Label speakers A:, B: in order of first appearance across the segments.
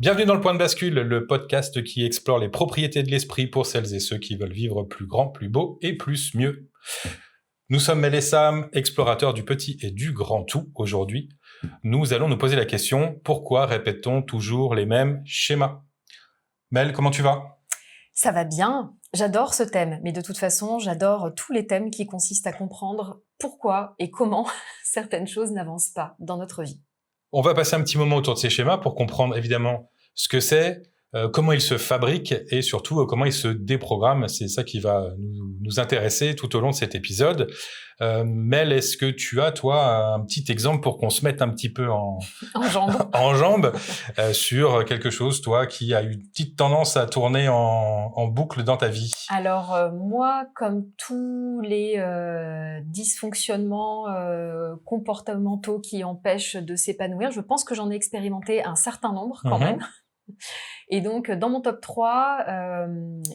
A: Bienvenue dans le Point de Bascule, le podcast qui explore les propriétés de l'esprit pour celles et ceux qui veulent vivre plus grand, plus beau et plus mieux. Nous sommes Mel et Sam, explorateurs du petit et du grand tout. Aujourd'hui, nous allons nous poser la question, pourquoi répète-t-on toujours les mêmes schémas ? Mel, comment tu vas ?
B: Ça va bien, j'adore ce thème, mais de toute façon, j'adore tous les thèmes qui consistent à comprendre pourquoi et comment certaines choses n'avancent pas dans notre vie.
A: On va passer un petit moment autour de ces schémas pour comprendre évidemment ce que c'est, comment ils se fabriquent et surtout comment ils se déprogramment. C'est ça qui va nous intéresser tout au long de cet épisode. Mel, est-ce que tu as, toi, un petit exemple pour qu'on se mette un petit peu en jambes sur quelque chose, toi, qui a eu une petite tendance à tourner en boucle dans ta vie ?
B: Alors, moi, comme tous les dysfonctionnements comportementaux qui empêchent de s'épanouir, je pense que j'en ai expérimenté un certain nombre quand même. Et donc, dans mon top 3,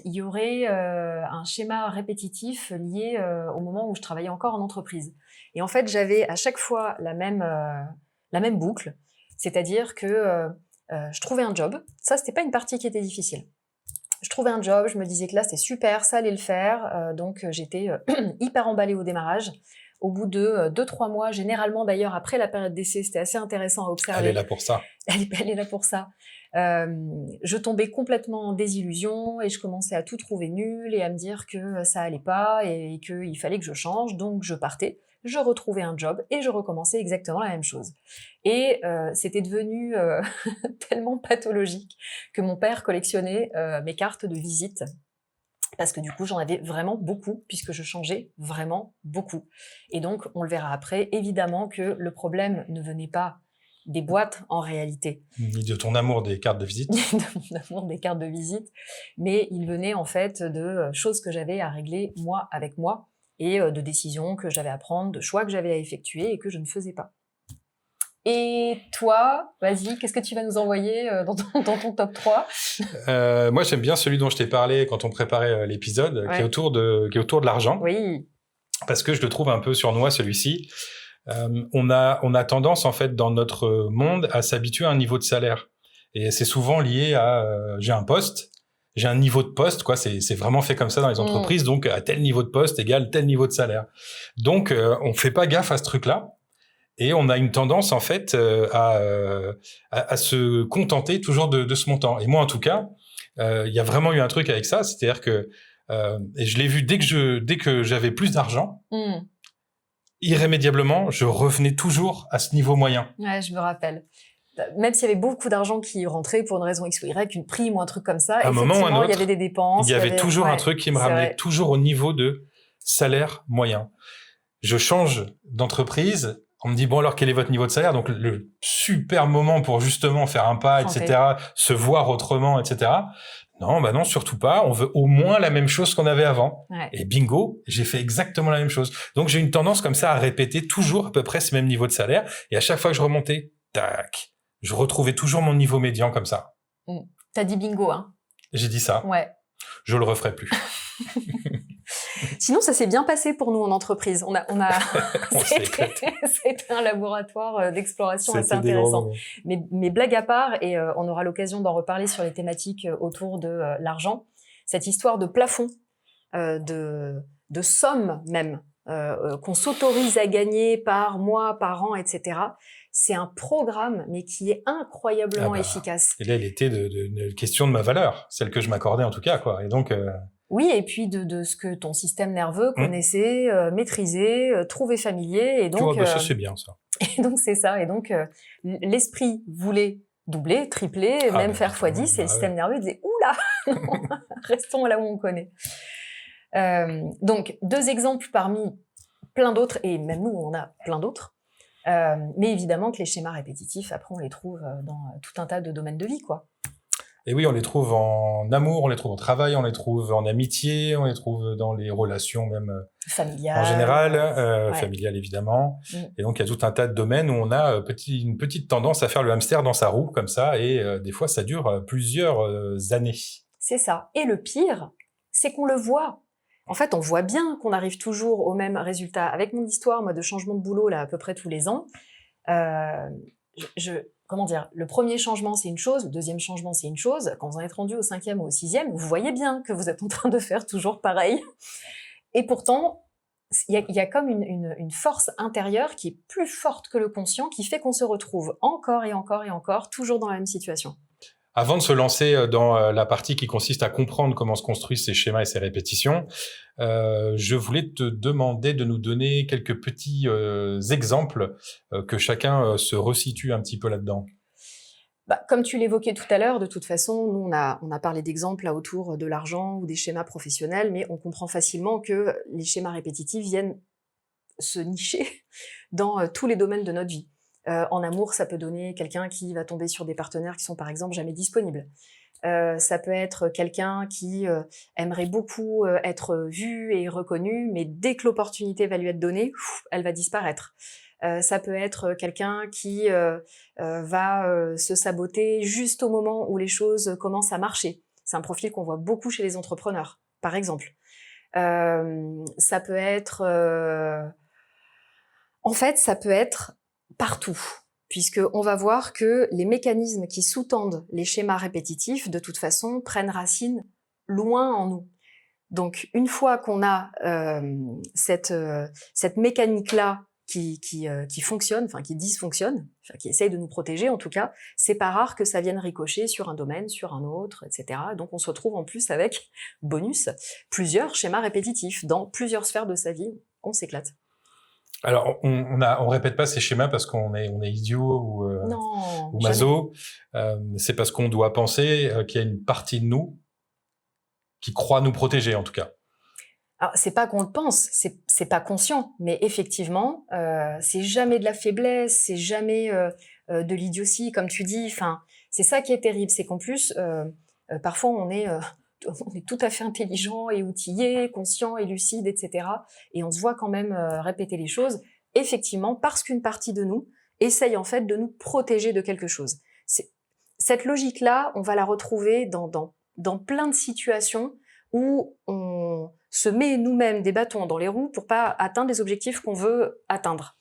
B: il y aurait un schéma répétitif lié au moment où je travaillais encore en entreprise. Et en fait, j'avais à chaque fois la même boucle, c'est-à-dire que je trouvais un job. Ça, c'était pas une partie qui était difficile. Je trouvais un job, je me disais que là, c'était super, ça allait le faire. Donc, j'étais hyper emballée au démarrage. Au bout de 2-3 mois, généralement d'ailleurs après la période d'essai, c'était assez intéressant à observer.
A: Elle est là pour ça.
B: Elle est là pour ça. Je tombais complètement en désillusion et je commençais à tout trouver nul et à me dire que ça allait pas et qu'il fallait que je change. Donc je partais, je retrouvais un job et je recommençais exactement la même chose. Et c'était devenu tellement pathologique que mon père collectionnait mes cartes de visite. Parce que du coup, j'en avais vraiment beaucoup, puisque je changeais vraiment beaucoup. Et donc, on le verra après, évidemment que le problème ne venait pas des boîtes en réalité.
A: Ni de ton amour des cartes de visite.
B: De mon amour des cartes de visite. Mais il venait en fait de choses que j'avais à régler moi avec moi, et de décisions que j'avais à prendre, de choix que j'avais à effectuer et que je ne faisais pas. Et toi, vas-y, qu'est-ce que tu vas nous envoyer dans ton top 3 ?
A: Moi, j'aime bien celui dont je t'ai parlé quand on préparait l'épisode,
B: Ouais.
A: qui est autour de l'argent.
B: Oui.
A: Parce que je le trouve un peu sournois, celui-ci. On a tendance, en fait, dans notre monde, à s'habituer à un niveau de salaire. Et c'est souvent lié à j'ai un poste, j'ai un niveau de poste, quoi. C'est vraiment fait comme ça dans les entreprises. Donc, à tel niveau de poste égale tel niveau de salaire. Donc, on fait pas gaffe à ce truc-là. Et on a une tendance, en fait, à se contenter toujours de ce montant. Et moi, en tout cas, il y a vraiment eu un truc avec ça. C'est-à-dire que, et je l'ai vu dès que j'avais plus d'argent, irrémédiablement, je revenais toujours à ce niveau moyen.
B: Ouais, je me rappelle. Même s'il y avait beaucoup d'argent qui rentrait pour une raison X ou Y, une prime ou un truc comme ça, effectivement, il y avait des dépenses.
A: Il y avait toujours un truc qui me ramenait toujours au niveau de salaire moyen. Je change d'entreprise. On me dit, bon, alors, quel est votre niveau de salaire ? Donc, le super moment pour justement faire un pas, etc., se voir autrement, etc. Non, bah non, surtout pas. On veut au moins la même chose qu'on avait avant.
B: Ouais.
A: Et bingo, j'ai fait exactement la même chose. Donc, j'ai une tendance comme ça à répéter toujours à peu près ce même niveau de salaire. Et à chaque fois que je remontais, tac, je retrouvais toujours mon niveau médian comme ça.
B: T'as dit bingo, hein ?
A: J'ai dit ça.
B: Ouais.
A: Je le referai plus.
B: Sinon, ça s'est bien passé pour nous en entreprise. On a c'était un laboratoire d'exploration assez intéressant. Mais blague à part, et on aura l'occasion d'en reparler sur les thématiques autour de l'argent, cette histoire de plafond, de somme même, qu'on s'autorise à gagner par mois, par an, etc., c'est un programme, mais qui est incroyablement efficace.
A: Et là, il était de question de ma valeur, celle que je m'accordais en tout cas, quoi. Et donc...
B: Oui, et puis de ce que ton système nerveux connaissait, maîtrisait, trouvait familier. Et donc,
A: ça, c'est bien, ça.
B: Et donc, c'est ça. Et donc, l'esprit voulait doubler, tripler, même faire x10, et le système nerveux disait « Oula, restons là où on connaît ». Donc, 2 exemples parmi plein d'autres, et même nous, on a plein d'autres. Mais évidemment que les schémas répétitifs, après, on les trouve dans tout un tas de domaines de vie, quoi.
A: Et oui, on les trouve en amour, on les trouve au travail, on les trouve en amitié, on les trouve dans les relations même
B: familiales,
A: en général, familiales évidemment. Et donc, il y a tout un tas de domaines où on a une petite tendance à faire le hamster dans sa roue, comme ça, et des fois, ça dure plusieurs années.
B: C'est ça. Et le pire, c'est qu'on le voit. En fait, on voit bien qu'on arrive toujours au même résultat. Avec mon histoire, moi, de changement de boulot, là, à peu près tous les ans, comment dire, le premier changement, c'est une chose, le deuxième changement, c'est une chose. Quand vous en êtes rendu au 5e ou au 6e, vous voyez bien que vous êtes en train de faire toujours pareil. Et pourtant, il y a comme une force intérieure qui est plus forte que le conscient, qui fait qu'on se retrouve encore et encore et encore, toujours dans la même situation.
A: Avant de se lancer dans la partie qui consiste à comprendre comment se construisent ces schémas et ces répétitions, je voulais te demander de nous donner quelques petits exemples que chacun se resitue un petit peu là-dedans.
B: Comme tu l'évoquais tout à l'heure, de toute façon, nous, on a parlé d'exemples autour de l'argent ou des schémas professionnels, mais on comprend facilement que les schémas répétitifs viennent se nicher dans tous les domaines de notre vie. En amour, ça peut donner quelqu'un qui va tomber sur des partenaires qui sont par exemple jamais disponibles. Ça peut être quelqu'un qui aimerait beaucoup être vu et reconnu, mais dès que l'opportunité va lui être donnée, elle va disparaître. Ça peut être quelqu'un qui va se saboter juste au moment où les choses commencent à marcher. C'est un profil qu'on voit beaucoup chez les entrepreneurs, par exemple. Ça peut être... En fait, ça peut être partout, puisqu'on va voir que les mécanismes qui sous-tendent les schémas répétitifs, de toute façon, prennent racine loin en nous. Donc, une fois qu'on a cette mécanique-là qui fonctionne, enfin qui dysfonctionne, enfin, qui essaye de nous protéger en tout cas, c'est pas rare que ça vienne ricocher sur un domaine, sur un autre, etc. Donc on se retrouve en plus avec, bonus, plusieurs schémas répétitifs dans plusieurs sphères de sa vie. On s'éclate.
A: Alors, on répète pas ces schémas parce qu'on est idiot ou maso. C'est parce qu'on doit penser qu'il y a une partie de nous qui croit nous protéger, en tout cas.
B: Alors, c'est pas qu'on le pense, c'est pas conscient, mais effectivement, c'est jamais de la faiblesse, c'est jamais de l'idiotie, comme tu dis. Enfin, c'est ça qui est terrible, c'est qu'en plus, parfois on est tout à fait intelligent et outillé, conscient et lucide, etc. Et on se voit quand même répéter les choses, effectivement, parce qu'une partie de nous essaye en fait de nous protéger de quelque chose. Cette logique-là, on va la retrouver dans plein de situations où on se met nous-mêmes des bâtons dans les roues pour pas atteindre les objectifs qu'on veut atteindre.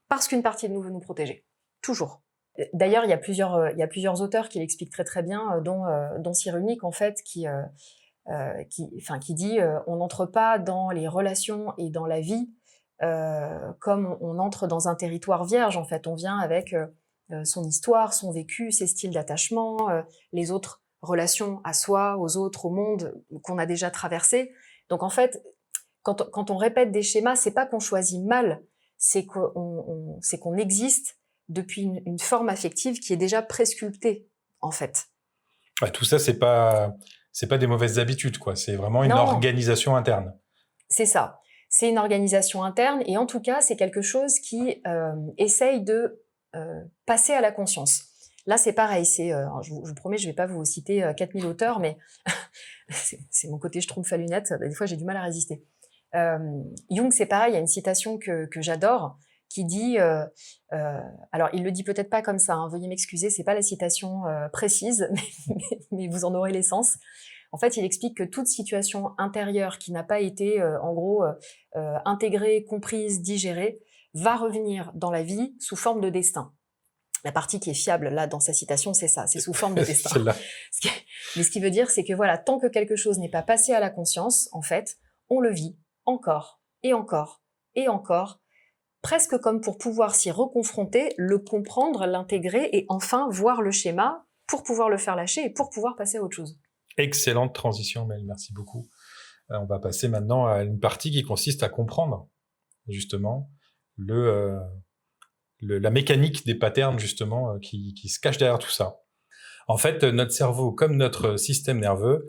B: Parce qu'une partie de nous veut nous protéger. Toujours. D'ailleurs, il y a plusieurs auteurs qui l'expliquent très très bien, dont Cyrulnik, en fait, qui dit on n'entre pas dans les relations et dans la vie comme on entre dans un territoire vierge. En fait, on vient avec son histoire, son vécu, ses styles d'attachement, les autres relations à soi, aux autres, au monde qu'on a déjà traversé. Donc en fait, quand on répète des schémas, c'est pas qu'on choisit mal, c'est qu'on existe depuis une forme affective qui est déjà presculptée, en fait.
A: Ouais, tout ça, c'est pas des mauvaises habitudes, quoi. C'est vraiment une organisation interne.
B: C'est ça. C'est une organisation interne, et en tout cas, c'est quelque chose qui essaye de passer à la conscience. Là, c'est pareil. Je vous promets, je vais pas vous citer 4000 auteurs, mais c'est mon côté schtroumpf à lunettes. Des fois, j'ai du mal à résister. Jung, c'est pareil. Il y a une citation que j'adore, qui dit, alors il le dit peut-être pas comme ça, hein, veuillez m'excuser, c'est pas la citation précise, mais vous en aurez l'essence. En fait, il explique que toute situation intérieure qui n'a pas été, en gros, intégrée, comprise, digérée, va revenir dans la vie sous forme de destin. La partie qui est fiable, là, dans sa citation, c'est ça, c'est sous forme de destin. Mais ce qui veut dire, c'est que voilà, tant que quelque chose n'est pas passé à la conscience, en fait, on le vit encore, et encore, et encore, presque comme pour pouvoir s'y reconfronter, le comprendre, l'intégrer, et enfin voir le schéma pour pouvoir le faire lâcher et pour pouvoir passer à autre chose.
A: Excellente transition, Mel, merci beaucoup. On va passer maintenant à une partie qui consiste à comprendre, justement, la mécanique des patterns, justement, qui se cachent derrière tout ça. En fait, notre cerveau, comme notre système nerveux,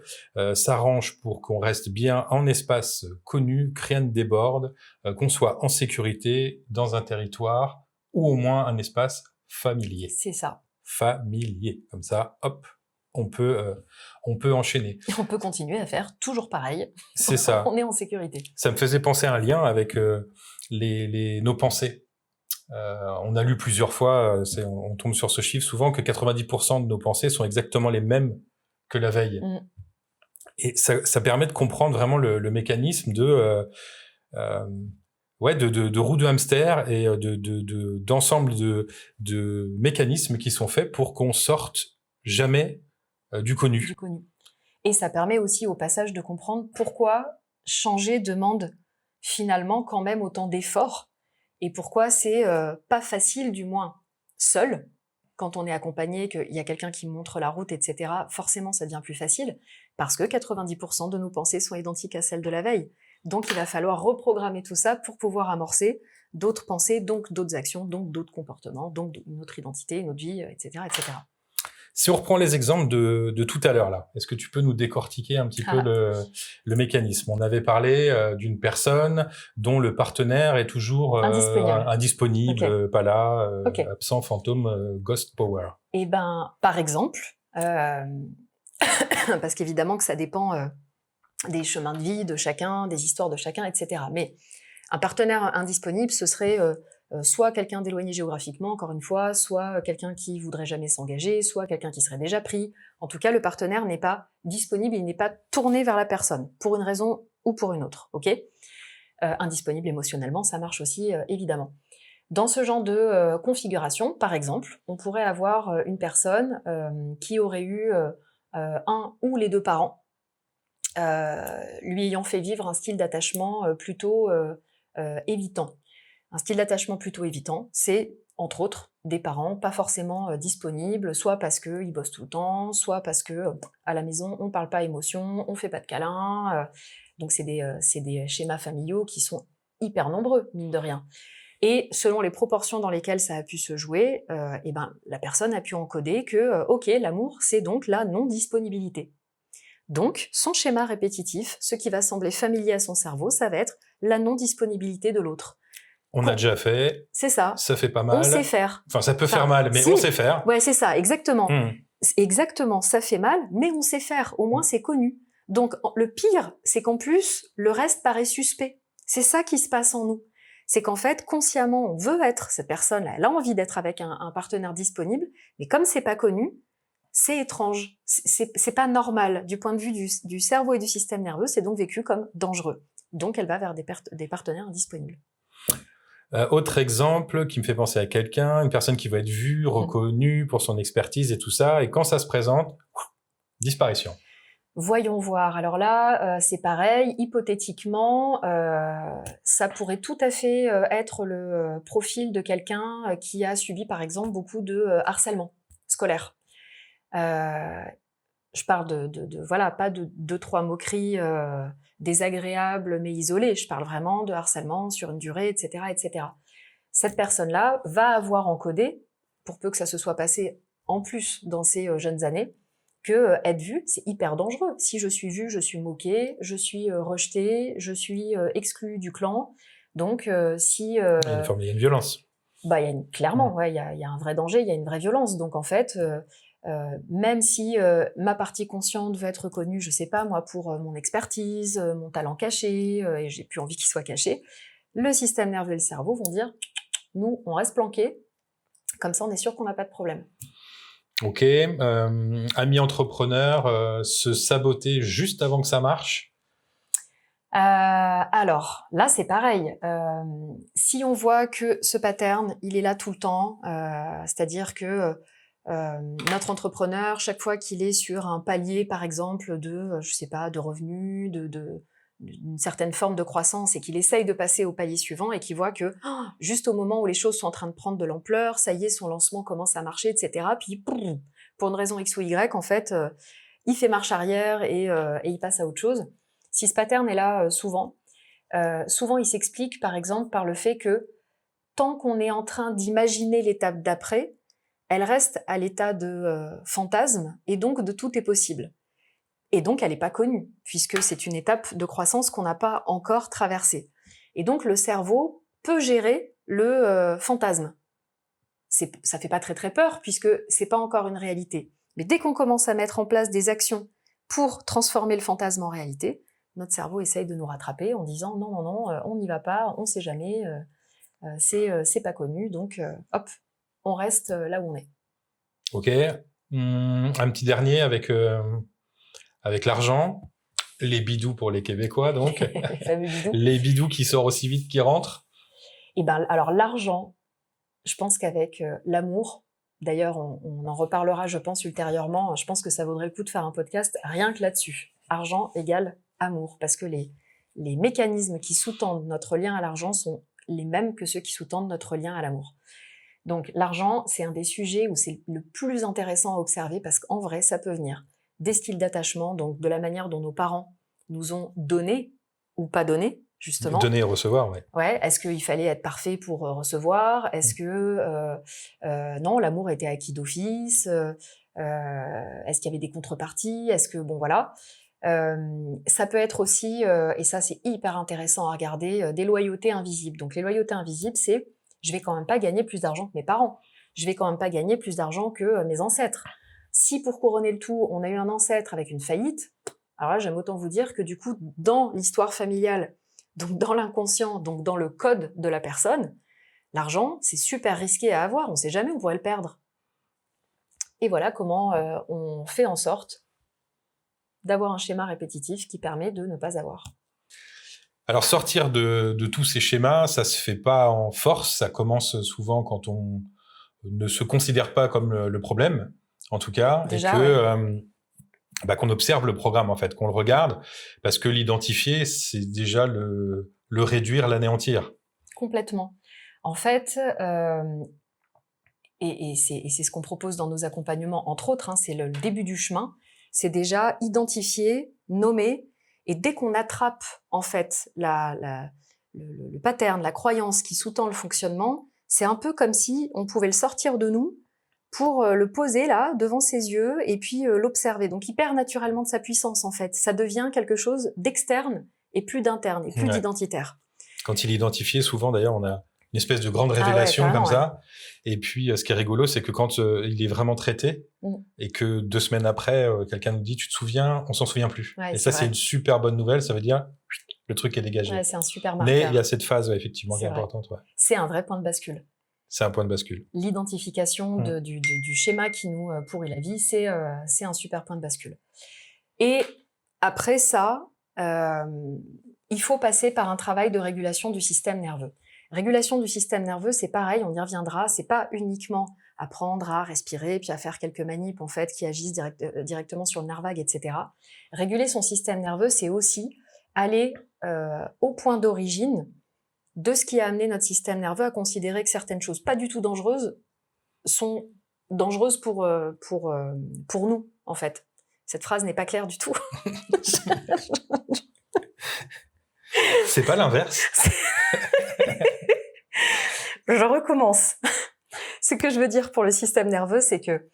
A: s'arrange pour qu'on reste bien en espace connu, que rien ne déborde, qu'on soit en sécurité dans un territoire ou au moins un espace familier.
B: C'est ça.
A: Familier. Comme ça, hop, on peut enchaîner.
B: On peut continuer à faire toujours pareil.
A: C'est ça.
B: On est en sécurité.
A: Ça me faisait penser à un lien avec nos pensées. On a lu plusieurs fois, on tombe sur ce chiffre souvent, que 90% de nos pensées sont exactement les mêmes que la veille. Et ça permet de comprendre vraiment le mécanisme de de roues de hamster et d'ensemble de mécanismes qui sont faits pour qu'on sorte jamais du connu.
B: Du connu. Et ça permet aussi au passage de comprendre pourquoi changer demande finalement quand même autant d'efforts et pourquoi c'est pas facile, du moins seul. Quand on est accompagné, qu'il y a quelqu'un qui montre la route, etc., forcément ça devient plus facile parce que 90% de nos pensées sont identiques à celles de la veille. Donc il va falloir reprogrammer tout ça pour pouvoir amorcer d'autres pensées, donc d'autres actions, donc d'autres comportements, donc une autre identité, une autre vie, etc., etc.
A: Si on reprend les exemples de tout à l'heure, là, est-ce que tu peux nous décortiquer un petit peu le mécanisme? On avait parlé d'une personne dont le partenaire est toujours indisponible,
B: okay.
A: Pas là, absent, fantôme, ghost power.
B: Eh ben, par exemple, parce qu'évidemment que ça dépend des chemins de vie de chacun, des histoires de chacun, etc. Mais un partenaire indisponible, ce serait soit quelqu'un d'éloigné géographiquement, encore une fois, soit quelqu'un qui voudrait jamais s'engager, soit quelqu'un qui serait déjà pris. En tout cas, le partenaire n'est pas disponible, il n'est pas tourné vers la personne, pour une raison ou pour une autre, ok ? Indisponible émotionnellement, ça marche aussi, évidemment. Dans ce genre de configuration, par exemple, on pourrait avoir une personne qui aurait eu un ou les deux parents, lui ayant fait vivre un style d'attachement plutôt évitant. Un style d'attachement plutôt évitant, c'est, entre autres, des parents pas forcément disponibles, soit parce qu'ils bossent tout le temps, soit parce que à la maison, on parle pas émotion, on fait pas de câlins. Donc c'est des schémas familiaux qui sont hyper nombreux, mine de rien. Et selon les proportions dans lesquelles ça a pu se jouer, eh ben, la personne a pu encoder que, ok, l'amour, c'est donc la non-disponibilité. Donc, son schéma répétitif, ce qui va sembler familier à son cerveau, ça va être la non-disponibilité de l'autre.
A: On a déjà fait.
B: C'est ça.
A: Ça fait pas mal.
B: On sait faire.
A: Enfin, ça peut faire mal, mais
B: si.
A: On sait faire.
B: Ouais, c'est ça, exactement. Exactement, ça fait mal, mais on sait faire. Au moins, c'est connu. Donc, le pire, c'est qu'en plus, le reste paraît suspect. C'est ça qui se passe en nous. C'est qu'en fait, consciemment, on veut être cette personne-là. Elle a envie d'être avec un partenaire disponible, mais comme c'est pas connu, c'est étrange. C'est pas normal. Du point de vue du cerveau et du système nerveux, c'est donc vécu comme dangereux. Donc, elle va vers des partenaires indisponibles.
A: Autre exemple qui me fait penser à quelqu'un, une personne qui va être vue, reconnue pour son expertise et tout ça, et quand ça se présente, disparition.
B: Voyons voir. Alors là, c'est pareil. Hypothétiquement, ça pourrait tout à fait être le profil de quelqu'un qui a subi, par exemple, beaucoup de harcèlement scolaire. Je parle voilà, pas de 2-3 moqueries désagréables mais isolées. Je parle vraiment de harcèlement sur une durée, etc., etc. Cette personne-là va avoir encodé, pour peu que ça se soit passé en plus dans ses jeunes années, que être vue, c'est hyper dangereux. Si je suis vue, je suis moquée, je suis rejetée, je suis exclue du clan. Donc, si...
A: il y a une violence.
B: Bah, clairement, ouais, il y a un vrai danger, il y a une vraie violence. Donc, en fait... même si ma partie consciente veut être reconnue, je sais pas moi, pour mon expertise, mon talent caché, et j'ai plus envie qu'il soit caché, le système nerveux et le cerveau vont dire nous, on reste planqués, comme ça on est sûr qu'on n'a pas de problème.
A: Ok, ami entrepreneur, se saboter juste avant que ça marche.
B: Alors, là c'est pareil. Si on voit que ce pattern, il est là tout le temps, c'est-à-dire que notre entrepreneur, chaque fois qu'il est sur un palier, par exemple, de, je sais pas, de revenus, d'une certaine forme de croissance et qu'il essaye de passer au palier suivant et qu'il voit que juste au moment où les choses sont en train de prendre de l'ampleur, ça y est, son lancement commence à marcher, etc. Puis, pour une raison X ou Y, en fait, il fait marche arrière et il passe à autre chose. Si ce pattern est là souvent il s'explique, par exemple, par le fait que tant qu'on est en train d'imaginer l'étape d'après, elle reste à l'état de fantasme, et donc de tout est possible. Et donc, elle n'est pas connue, puisque c'est une étape de croissance qu'on n'a pas encore traversée. Et donc, le cerveau peut gérer le fantasme. Ça fait pas très très peur, puisque c'est pas encore une réalité. Mais dès qu'on commence à mettre en place des actions pour transformer le fantasme en réalité, notre cerveau essaye de nous rattraper en disant non, on n'y va pas, on sait jamais, c'est pas connu, donc hop, on reste là où on est.
A: Ok. Un petit dernier avec l'argent, les bidous pour les Québécois, donc.
B: Les fameux bidous.
A: Les bidous qui sortent aussi vite qu'ils rentrent.
B: Et ben, alors l'argent, je pense qu'avec l'amour, d'ailleurs, on en reparlera, je pense, ultérieurement. Je pense que ça vaudrait le coup de faire un podcast rien que là-dessus. Argent égale amour, parce que les mécanismes qui sous-tendent notre lien à l'argent sont les mêmes que ceux qui sous-tendent notre lien à l'amour. Donc l'argent, c'est un des sujets où c'est le plus intéressant à observer, parce qu'en vrai, ça peut venir des styles d'attachement, donc de la manière dont nos parents nous ont donné ou pas donné, justement.
A: Donner et recevoir, oui.
B: Ouais, est-ce qu'il fallait être parfait pour recevoir? Est-ce que non, l'amour était acquis d'office? Est-ce qu'il y avait des contreparties? Est-ce que bon voilà. Ça peut être aussi, et ça c'est hyper intéressant à regarder, des loyautés invisibles. Donc les loyautés invisibles, c'est je vais quand même pas gagner plus d'argent que mes parents. Je vais quand même pas gagner plus d'argent que mes ancêtres. Si pour couronner le tout, on a eu un ancêtre avec une faillite, alors là j'aime autant vous dire que du coup dans l'histoire familiale, donc dans l'inconscient, donc dans le code de la personne, l'argent c'est super risqué à avoir, on sait jamais, on pourrait le perdre. Et voilà comment on fait en sorte d'avoir un schéma répétitif qui permet de ne pas avoir.
A: Alors sortir de tous ces schémas, ça se fait pas en force, ça commence souvent quand on ne se considère pas comme le problème, en tout cas,
B: Déjà,
A: et que qu'on observe le programme en fait, qu'on le regarde, parce que l'identifier, c'est déjà le réduire, l'anéantir.
B: Complètement. En fait, et c'est ce qu'on propose dans nos accompagnements, entre autres, hein, c'est le début du chemin, c'est déjà identifier, nommer, et dès qu'on attrape en fait le pattern, la croyance qui sous-tend le fonctionnement, c'est un peu comme si on pouvait le sortir de nous pour le poser là, devant ses yeux, et puis l'observer. Donc il perd naturellement de sa puissance en fait. Ça devient quelque chose d'externe et plus d'interne, et plus d'identitaire.
A: Quand il est identifié, souvent d'ailleurs, on a une espèce de grande révélation comme ça. Et puis, ce qui est rigolo, c'est que quand il est vraiment traité, et que 2 semaines après, quelqu'un nous dit « tu te souviens ?» On s'en souvient plus. Et ça, c'est une super bonne nouvelle. Ça veut dire le truc est dégagé.
B: Ouais, c'est un super marqueur.
A: Mais il y a cette phase, effectivement, qui est importante. Ouais.
B: C'est un vrai point de bascule.
A: C'est un point de bascule.
B: L'identification du schéma qui nous pourrit la vie, c'est un super point de bascule. Et après ça, il faut passer par un travail de régulation du système nerveux. Régulation du système nerveux, c'est pareil, on y reviendra, c'est pas uniquement apprendre à respirer, puis à faire quelques manips en fait qui agissent directement sur le nerf vague, etc. Réguler son système nerveux, c'est aussi aller au point d'origine de ce qui a amené notre système nerveux à considérer que certaines choses pas du tout dangereuses sont dangereuses pour nous, en fait. Cette phrase n'est pas claire du tout.
A: C'est pas l'inverse.
B: Je recommence. Ce que je veux dire pour le système nerveux, c'est que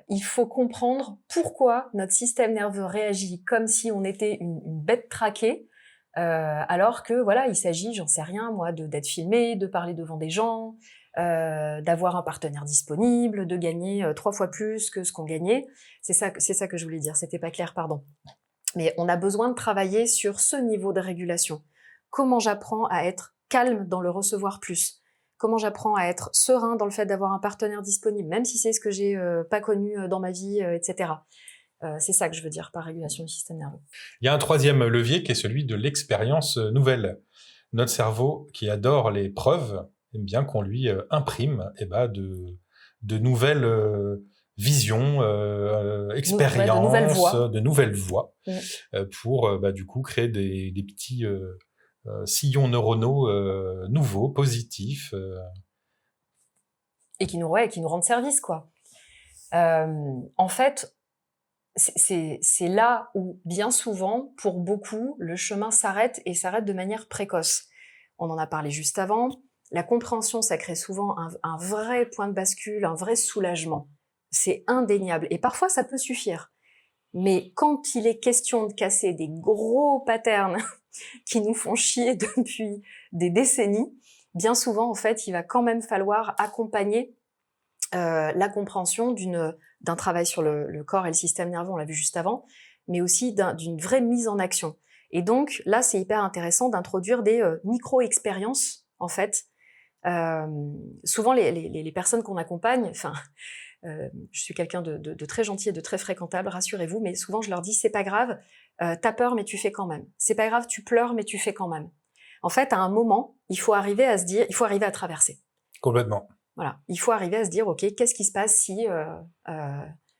B: il faut comprendre pourquoi notre système nerveux réagit comme si on était une bête traquée, alors que voilà, il s'agit, j'en sais rien moi, d'être filmé, de parler devant des gens, d'avoir un partenaire disponible, de gagner 3 fois plus que ce qu'on gagnait. C'est ça que je voulais dire, c'était pas clair, pardon. Mais on a besoin de travailler sur ce niveau de régulation. Comment j'apprends à être calme dans le recevoir plus? Comment j'apprends à être serein dans le fait d'avoir un partenaire disponible, même si c'est ce que j'ai pas connu dans ma vie, etc. C'est ça que je veux dire par régulation du système nerveux.
A: Il y a un troisième levier qui est celui de l'expérience nouvelle. Notre cerveau, qui adore les preuves, aime bien qu'on lui imprime de nouvelles visions, expériences, de nouvelles voies, pour du coup créer des petits sillons neuronaux nouveaux, positifs.
B: Et qui nous rendent service, quoi. En fait, c'est là où, bien souvent, pour beaucoup, le chemin s'arrête, et s'arrête de manière précoce. On en a parlé juste avant. La compréhension, ça crée souvent un vrai point de bascule, un vrai soulagement. C'est indéniable. Et parfois, ça peut suffire. Mais quand il est question de casser des gros patterns qui nous font chier depuis des décennies, bien souvent, en fait, il va quand même falloir accompagner la compréhension d'un travail sur le corps et le système nerveux, on l'a vu juste avant, mais aussi d'une vraie mise en action. Et donc, là, c'est hyper intéressant d'introduire des micro-expériences, en fait. Souvent, les personnes qu'on accompagne, je suis quelqu'un de très gentil et de très fréquentable, rassurez-vous, mais souvent, je leur dis, c'est pas grave, t'as peur, mais tu fais quand même. C'est pas grave, tu pleures, mais tu fais quand même. En fait, à un moment, il faut arriver à se dire, il faut arriver à traverser.
A: Complètement.
B: Voilà, il faut arriver à se dire, ok, qu'est-ce qui se passe si...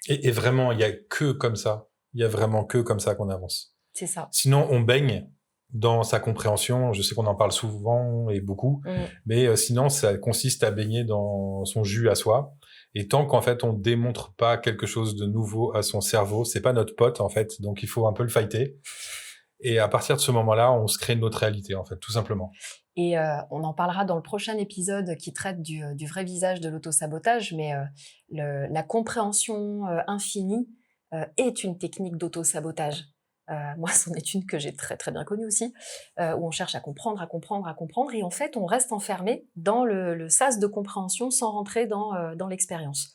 A: Et vraiment, il y a que comme ça. Il y a vraiment que comme ça qu'on avance.
B: C'est ça.
A: Sinon, on baigne dans sa compréhension. Je sais qu'on en parle souvent et beaucoup, mais sinon, ça consiste à baigner dans son jus à soi. Et tant qu'en fait, on démontre pas quelque chose de nouveau à son cerveau, c'est pas notre pote, en fait. Donc, il faut un peu le fighter. Et à partir de ce moment-là, on se crée notre réalité, en fait, tout simplement.
B: Et on en parlera dans le prochain épisode qui traite du vrai visage de l'autosabotage, mais la compréhension infinie est une technique d'autosabotage. Moi, c'en est une que j'ai très très bien connue aussi, où on cherche à comprendre, et en fait, on reste enfermé dans le sas de compréhension sans rentrer dans l'expérience.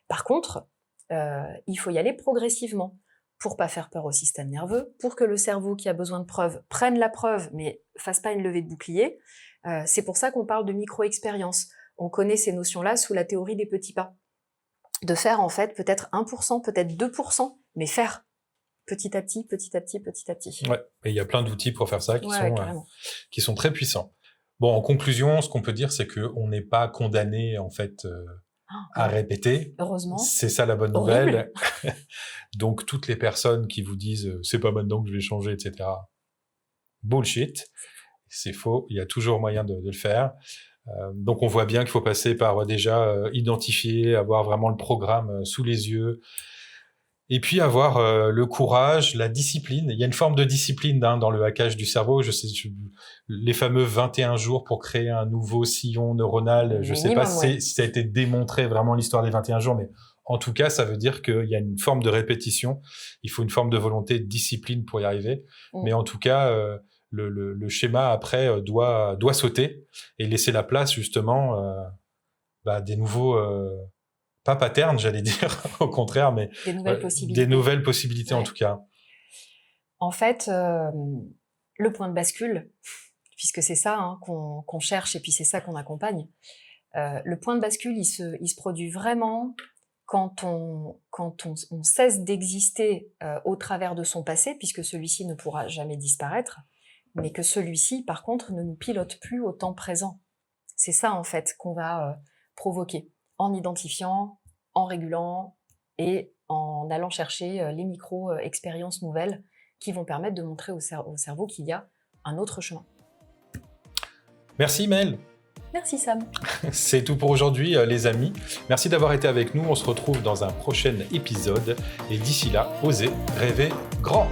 B: Par contre, il faut y aller progressivement pour pas faire peur au système nerveux, pour que le cerveau qui a besoin de preuves prenne la preuve, mais fasse pas une levée de bouclier. C'est pour ça qu'on parle de micro-expérience. On connaît ces notions-là sous la théorie des petits pas. De faire en fait peut-être 1%, peut-être 2%, mais faire petit à petit, petit à petit, petit à petit.
A: Ouais, et il y a plein d'outils pour faire ça qui sont très puissants. Bon, en conclusion, ce qu'on peut dire, c'est qu'on n'est pas condamné en fait à répéter.
B: Heureusement.
A: C'est ça la bonne nouvelle. Donc toutes les personnes qui vous disent c'est pas maintenant que je vais changer, etc. Bullshit. C'est faux. Il y a toujours moyen de le faire. Donc on voit bien qu'il faut passer par déjà identifier, avoir vraiment le programme sous les yeux. Et puis avoir le courage, la discipline. Il y a une forme de discipline dans le hackage du cerveau. Je sais, les fameux 21 jours pour créer un nouveau sillon neuronal. Je sais pas si ça a été démontré vraiment l'histoire des 21 jours, mais en tout cas, ça veut dire qu'il y a une forme de répétition. Il faut une forme de volonté, de discipline pour y arriver. Mais en tout cas, le schéma après doit sauter et laisser la place justement des nouveaux... pas patterns, j'allais dire, au contraire, mais des nouvelles possibilités en tout cas.
B: En fait, le point de bascule, puisque c'est ça qu'on cherche et puis c'est ça qu'on accompagne, le point de bascule, il se produit vraiment quand on cesse d'exister au travers de son passé, puisque celui-ci ne pourra jamais disparaître, mais que celui-ci, par contre, ne nous pilote plus au temps présent. C'est ça, en fait, qu'on va provoquer, en identifiant, en régulant et en allant chercher les micro-expériences nouvelles qui vont permettre de montrer au cerveau qu'il y a un autre chemin.
A: Merci Mel.
B: Merci Sam.
A: C'est tout pour aujourd'hui les amis. Merci d'avoir été avec nous. On se retrouve dans un prochain épisode. Et d'ici là, osez rêver grand.